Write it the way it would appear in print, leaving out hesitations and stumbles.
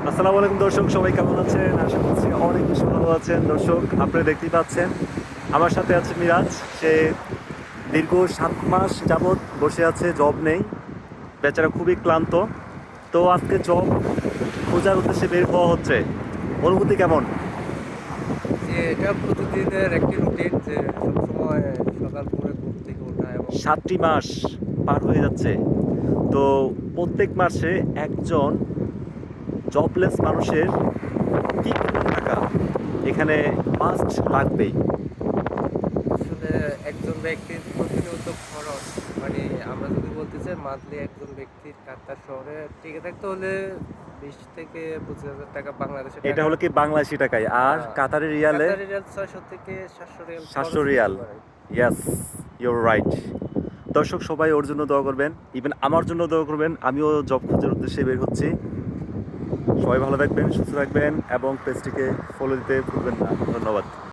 আসসালামু আলাইকুম দর্শক, সবাই কেমন আছেন? আশা করছি অনেক বেশি ভালো আছেন। দর্শক, আপনারা দেখতেই পাচ্ছেন আমার সাথে আছে মিরাজ। সে দীর্ঘ 7 মাস যাবৎ বসে আছে, জব নেই। বেচারা খুবই ক্লান্ত। তো আজকে জব খোঁজার উদ্দেশ্যে বের হওয়া হচ্ছে। অনুভূতি কেমন? যে এটা প্রতিদিনের একটি রুটিন যে সবসময় সকাল ভোরে ঘুম থেকে ওঠা এবং 7টি মাস পার হয়ে যাচ্ছে। তো প্রত্যেক মাসে একজন জবলেস মানুষের কি পরিমাণ টাকা এখানে মাস্ট লাগবেই। আসলে একজন ব্যক্তির প্রতিনিয়ত খরচ মানে আমরা যদি বলতে চাই মান্থলি একজন ব্যক্তির কাতার শহরে টিকে থাকতে হলে 20 থেকে 25 হাজার টাকা বাংলাদেশের এটা টাকা। হলো কি বাংলাদেশি টাকায়, আর কাতারের রিয়ালে কাতারি রিয়াল 600 থেকে 700 রিয়াল খরচ 700 রিয়াল। করতে পারে। ইয়াস, ইউর রাইট। দর্শক, সবাই ওর জন্য দোয়া করবেন, ইভেন আমার জন্য দোয়া করবেন। আমিও জব খোঁজার উদ্দেশ্যে বের হচ্ছি। সবাই ভালো থাকবেন, সুস্থ থাকবেন এবং পেজটিকে ফলো দিতে ভুলবেন না। ধন্যবাদ।